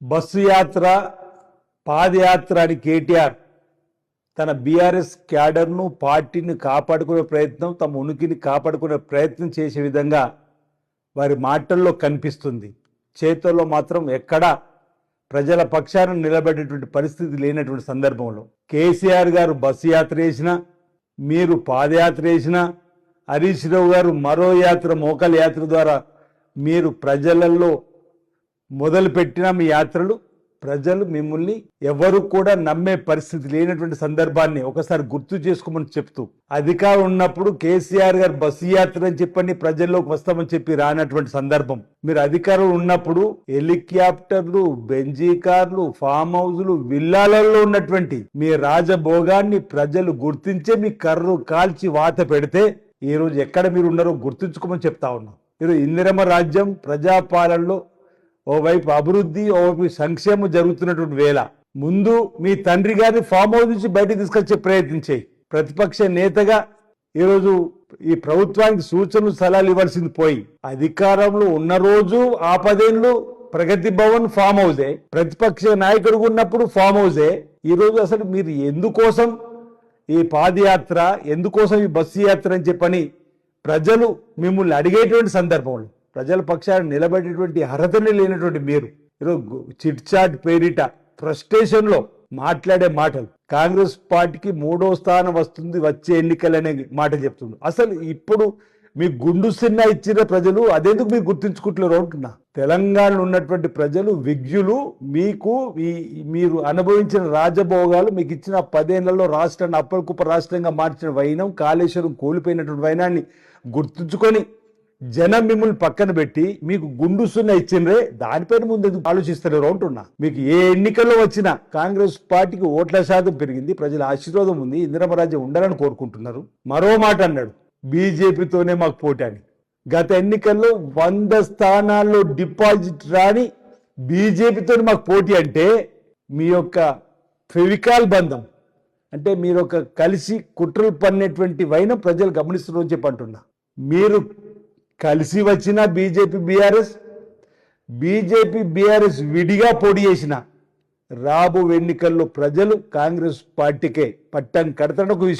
Bus యాత్ర పాదయాత్ర అని కేటీఆర్ తన బీఆర్ఎస్ క్యాడర్ను పార్టీని కాపాడుకునే ప్రయత్నం, తమ ఉనికిని కాపాడుకునే ప్రయత్నం చేసే విధంగా వారి మాటల్లో కనిపిస్తుంది. చేతుల్లో మాత్రం ఎక్కడా ప్రజల పక్షాన నిలబడేటువంటి పరిస్థితి లేనటువంటి సందర్భంలో కేసీఆర్ గారు బస్సు యాత్ర చేసినా, మీరు పాదయాత్ర చేసినా, హరీష్ రావు గారు మరో యాత్ర మోకాల యాత్ర ద్వారా మీరు ప్రజలలో మొదలుపెట్టిన మీ యాత్రలు ప్రజలు మిమ్మల్ని ఎవరు కూడా నమ్మే పరిస్థితి లేనటువంటి సందర్భాన్ని ఒకసారి గుర్తు చేసుకోమని చెప్తూ, అధికారం ఉన్నప్పుడు కేసీఆర్ గారు బస్సు యాత్ర అని చెప్పని ప్రజల్లోకి వస్తామని చెప్పి రానటువంటి సందర్భం, మీరు అధికారం ఉన్నప్పుడు హెలికాప్టర్లు, బెంజీ కార్లు, ఫామ్ హౌజులు, విల్లాలలో ఉన్నటువంటి మీ రాజభోగాన్ని ప్రజలు గుర్తించే మీ కర్రు కాల్చి వాత పెడితే ఈ రోజు ఎక్కడ మీరు ఉన్నారో గుర్తుంచుకోమని చెప్తా ఉన్నాం. మీరు ఇందిరమ్మ రాజ్యం ప్రజాపాలనలో ఓవైపు అభివృద్ధి, ఓవైపు సంక్షేమం జరుగుతున్నటువంటి వేళ ముందు మీ తండ్రి గారిని ఫామ్ హౌస్ నుంచి బయటకు తీసుకొచ్చే ప్రయత్నం చేయి. ప్రతిపక్ష నేతగా ఈరోజు ఈ ప్రభుత్వానికి సూచనలు సలహాలు ఇవ్వాల్సింది పోయి, అధికారంలో ఉన్న రోజు ఆ 10 ఏళ్ళు ప్రగతి భవన్ ఫామ్ హౌసే, ప్రతిపక్ష నాయకుడు ఉన్నప్పుడు ఫామ్ హౌసే. ఈరోజు అసలు మీరు ఎందుకోసం ఈ పాదయాత్ర, ఎందుకోసం ఈ బస్సు యాత్ర అని చెప్పని ప్రజలు మిమ్మల్ని అడిగేటువంటి సందర్భంలో ప్రజల పక్షాన్ని నిలబడేటువంటి అర్హతనే లేనటువంటి మీరు ఈరోజు చిట్ చాట్ పేరిట ఫ్రస్ట్రేషన్లో మాట్లాడే మాటలు, కాంగ్రెస్ పార్టీకి 3వ స్థానం వస్తుంది వచ్చే ఎన్నికలనే మాట చెప్తుంది. అసలు ఇప్పుడు మీ గుండు సిన్న ఇచ్చిన ప్రజలు అదెందుకు మీరు గుర్తించుకుంటున్నారు అంటున్నా. తెలంగాణలో ఉన్నటువంటి ప్రజలు విజ్ఞులు. మీకు మీరు అనుభవించిన రాజభోగాలు, మీకు ఇచ్చిన 10 ఏళ్లలో రాష్ట్రాన్ని అప్పటికుప్ప రాష్ట్రంగా మార్చిన వైనం, కాళేశ్వరం కోల్పోయినటువంటి వైనాన్ని గుర్తుంచుకొని జనం మిమ్మల్ని పక్కన పెట్టి మీకు గుండు సున్నా ఇచ్చిండ్రే, దానిపైన ముందు ఎందుకు ఆలోచిస్తారు అంటున్నా. మీకు ఏ ఎన్నికల్లో వచ్చినా కాంగ్రెస్ పార్టీకి ఓట్ల శాతం పెరిగింది, ప్రజల ఆశీర్వాదం ఉంది, ఇందిరమ్మ రాజ్యం ఉండాలని కోరుకుంటున్నారు. మరో మాట అన్నాడు, బీజేపీతోనే మాకు పోటీ అని. గత ఎన్నికల్లో 100 స్థానాల్లో డిపాజిట్ రాని బీజేపీతో మాకు పోటీ అంటే మీ యొక్క ఫెవికాల్ బంధం, అంటే మీరు ఒక కలిసి కుట్రలు పన్నేటువంటి వైనం ప్రజలు గమనిస్తున్నారని చెప్పి అంటున్నా. మీరు కలిసి వచ్చిన బీజేపీ బీఆర్ఎస్ విడిగా పోటీ చేసిన రాబో ఎన్నికల్లో ప్రజలు కాంగ్రెస్ పార్టీకే పట్టం కడతాడొక విషయం